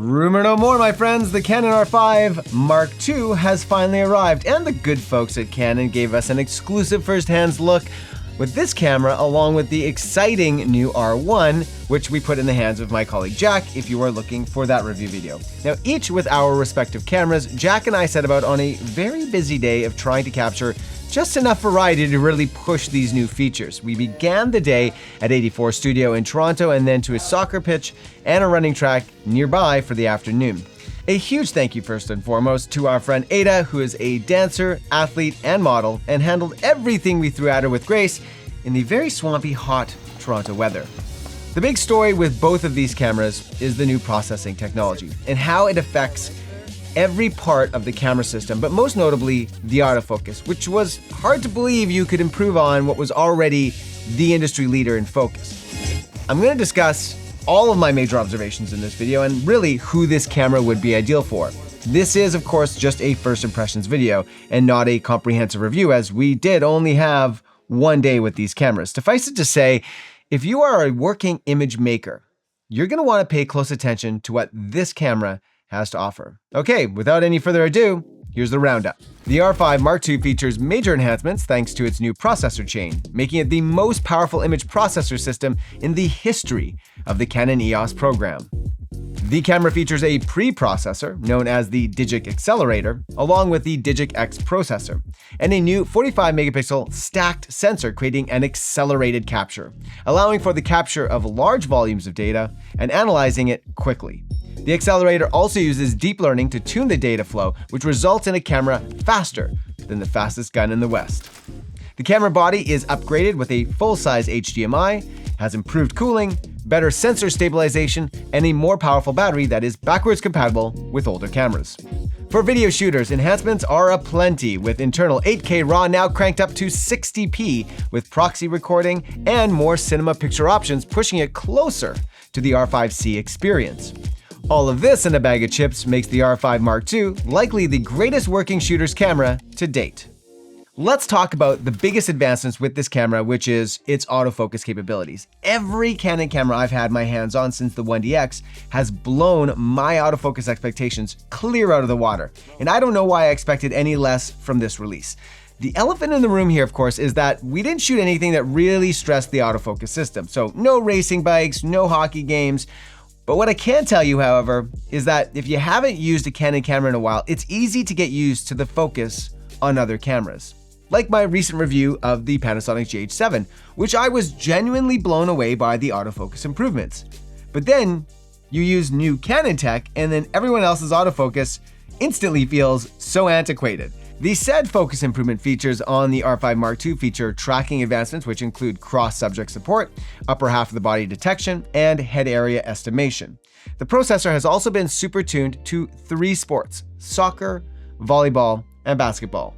Rumor no more, my friends. The Canon R5 Mark II has finally arrived, and the good folks at Canon gave us an exclusive first-hand look with this camera, along with the exciting new R1, which we put in the hands of my colleague Jack if you are looking for that review video. Now, each with our respective cameras, Jack and I set about on a very busy day of trying to capture just enough variety to really push these new features. We began the day at 84 Studio in Toronto and then to a soccer pitch and a running track nearby for the afternoon. A huge thank you first and foremost to our friend Ada, who is a dancer, athlete, and model, and handled everything we threw at her with grace in the very swampy, hot Toronto weather. The big story with both of these cameras is the new processing technology and how it affects every part of the camera system, but most notably the autofocus, which was hard to believe you could improve on what was already the industry leader in focus. I'm going to discuss all of my major observations in this video and really who this camera would be ideal for. This is, of course, just a first impressions video and not a comprehensive review, as we did only have one day with these cameras. Suffice it to say, if you are a working image maker, you're going to want to pay close attention to what this camera has to offer. Okay, without any further ado, here's the roundup. The R5 Mark II features major enhancements thanks to its new processor chain, making it the most powerful image processor system in the history of the Canon EOS program. The camera features a pre-processor, known as the Digic Accelerator, along with the Digic X processor, and a new 45 megapixel stacked sensor creating an accelerated capture, allowing for the capture of large volumes of data and analyzing it quickly. The accelerator also uses deep learning to tune the data flow, which results in a camera faster than the fastest gun in the West. The camera body is upgraded with a full-size HDMI, has improved cooling, better sensor stabilization, and a more powerful battery that is backwards compatible with older cameras. For video shooters, enhancements are aplenty, with internal 8K RAW now cranked up to 60p with proxy recording and more cinema picture options, pushing it closer to the R5C experience. All of this in a bag of chips makes the R5 Mark II likely the greatest working shooter's camera to date. Let's talk about the biggest advancements with this camera, which is its autofocus capabilities. Every Canon camera I've had my hands on since the 1DX has blown my autofocus expectations clear out of the water, and I don't know why I expected any less from this release. The elephant in the room here, of course, is that we didn't shoot anything that really stressed the autofocus system. So no racing bikes, no hockey games. But what I can tell you, however, is that if you haven't used a Canon camera in a while, it's easy to get used to the focus on other cameras. Like my recent review of the Panasonic GH7, which I was genuinely blown away by the autofocus improvements. But then you use new Canon tech and then everyone else's autofocus instantly feels so antiquated. The said focus improvement features on the R5 Mark II feature tracking advancements, which include cross-subject support, upper half of the body detection, and head area estimation. The processor has also been super tuned to 3 sports: soccer, volleyball, and basketball.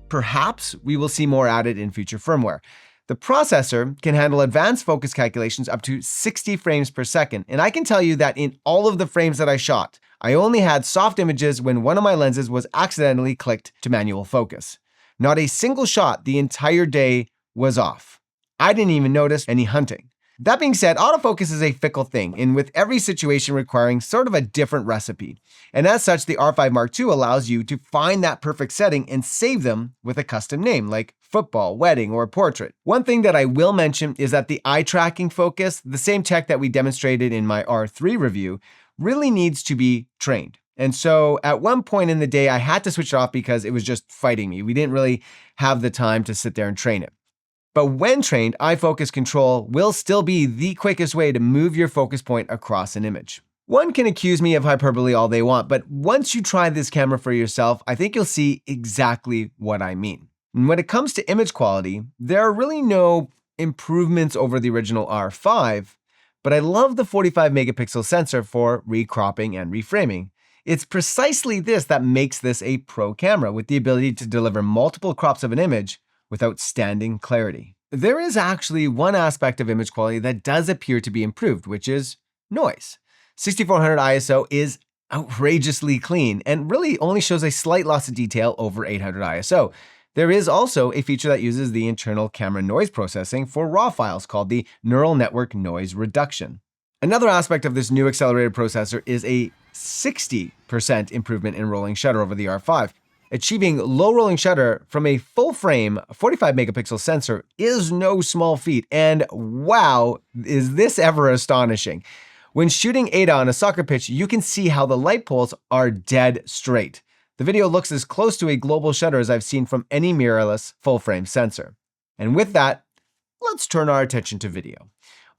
Perhaps we will see more added in future firmware. The processor can handle advanced focus calculations up to 60 frames per second, and I can tell you that in all of the frames that I shot, I only had soft images when one of my lenses was accidentally clicked to manual focus. Not a single shot the entire day was off. I didn't even notice any hunting. That being said, autofocus is a fickle thing, and with every situation requiring sort of a different recipe. And as such, the R5 Mark II allows you to find that perfect setting and save them with a custom name, like football, wedding, or portrait. One thing that I will mention is that the eye tracking focus, the same tech that we demonstrated in my R3 review, really needs to be trained. And so at one point in the day, I had to switch it off because it was just fighting me. We didn't really have the time to sit there and train it. But when trained, eye focus control will still be the quickest way to move your focus point across an image. One can accuse me of hyperbole all they want, but once you try this camera for yourself, I think you'll see exactly what I mean. And when it comes to image quality, there are really no improvements over the original R5, but I love the 45 megapixel sensor for recropping and reframing. It's precisely this that makes this a pro camera, with the ability to deliver multiple crops of an image with outstanding clarity. There is actually one aspect of image quality that does appear to be improved, which is noise. 6400 ISO is outrageously clean and really only shows a slight loss of detail over 800 ISO. There is also a feature that uses the internal camera noise processing for RAW files called the Neural Network Noise Reduction. Another aspect of this new accelerated processor is a 60% improvement in rolling shutter over the R5. Achieving low rolling shutter from a full-frame 45 megapixel sensor is no small feat, and wow, is this ever astonishing. When shooting ADA on a soccer pitch, you can see how the light poles are dead straight. The video looks as close to a global shutter as I've seen from any mirrorless full-frame sensor. And with that, let's turn our attention to video.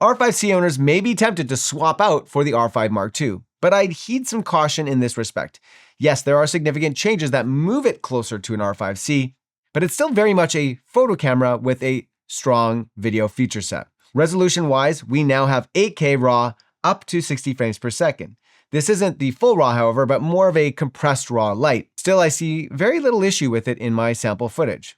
R5C owners may be tempted to swap out for the R5 Mark II, but I'd heed some caution in this respect. Yes, there are significant changes that move it closer to an R5C, but it's still very much a photo camera with a strong video feature set. Resolution-wise, we now have 8K RAW up to 60 frames per second. This isn't the full RAW, however, but more of a compressed RAW light. Still, I see very little issue with it in my sample footage.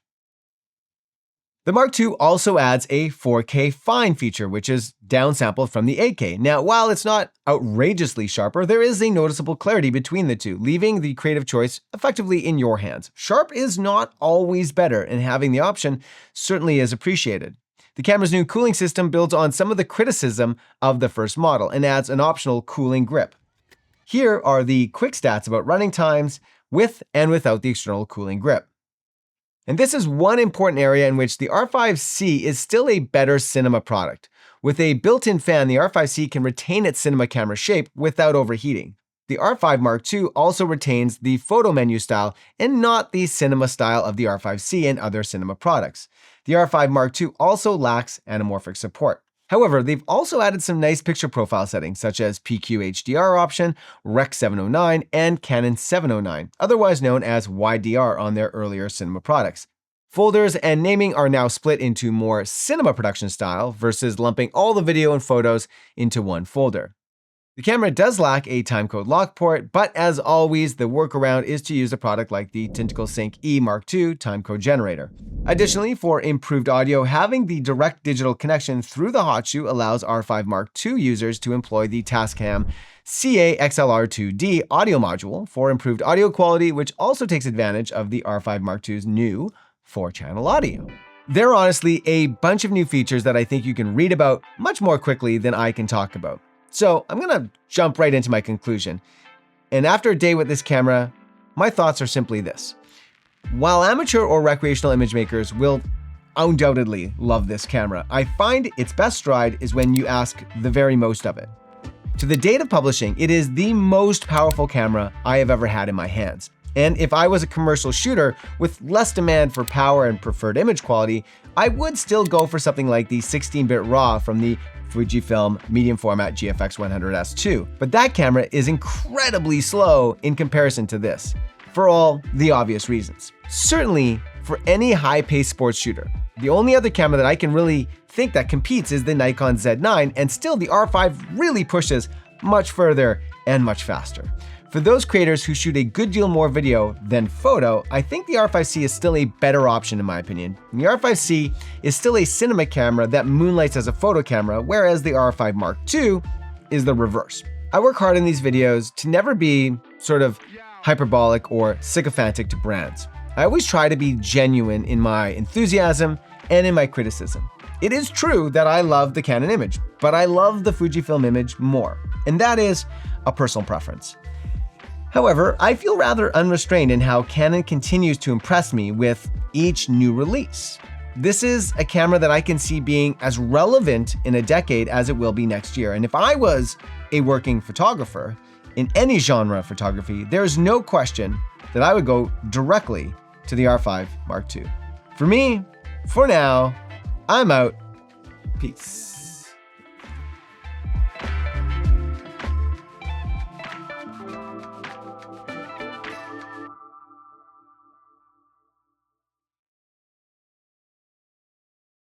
The Mark II also adds a 4K fine feature, which is downsampled from the 8K. Now, while it's not outrageously sharper, there is a noticeable clarity between the two, leaving the creative choice effectively in your hands. Sharp is not always better, and having the option certainly is appreciated. The camera's new cooling system builds on some of the criticism of the first model and adds an optional cooling grip. Here are the quick stats about running times with and without the external cooling grip. And this is one important area in which the R5C is still a better cinema product. With a built-in fan, the R5C can retain its cinema camera shape without overheating. The R5 Mark II also retains the photo menu style and not the cinema style of the R5C and other cinema products. The R5 Mark II also lacks anamorphic support. However, they've also added some nice picture profile settings such as PQ HDR option, Rec 709, and Canon 709, otherwise known as YDR on their earlier cinema products. Folders and naming are now split into more cinema production style versus lumping all the video and photos into one folder. The camera does lack a timecode lock port, but as always, the workaround is to use a product like the Tentacle Sync E Mark II timecode generator. Additionally, for improved audio, having the direct digital connection through the hot shoe allows R5 Mark II users to employ the Tascam CA-XLR2D audio module for improved audio quality, which also takes advantage of the R5 Mark II's new 4-channel audio. There are honestly a bunch of new features that I think you can read about much more quickly than I can talk about. So I'm gonna jump right into my conclusion. And after a day with this camera, my thoughts are simply this. While amateur or recreational image makers will undoubtedly love this camera, I find its best stride is when you ask the very most of it. To the date of publishing, it is the most powerful camera I have ever had in my hands. And if I was a commercial shooter with less demand for power and preferred image quality, I would still go for something like the 16-bit RAW from the Fujifilm medium format GFX 100S2. But that camera is incredibly slow in comparison to this, for all the obvious reasons. Certainly, for any high-paced sports shooter, the only other camera that I can really think that competes is the Nikon Z9, and still the R5 really pushes much further and much faster. For those creators who shoot a good deal more video than photo, I think the R5C is still a better option in my opinion. The R5C is still a cinema camera that moonlights as a photo camera, whereas the R5 Mark II is the reverse. I work hard in these videos to never be sort of hyperbolic or sycophantic to brands. I always try to be genuine in my enthusiasm and in my criticism. It is true that I love the Canon image, but I love the Fujifilm image more, and that is a personal preference. However, I feel rather unrestrained in how Canon continues to impress me with each new release. This is a camera that I can see being as relevant in a decade as it will be next year. And if I was a working photographer in any genre of photography, there is no question that I would go directly to the R5 Mark II. For me, for now, I'm out. Peace.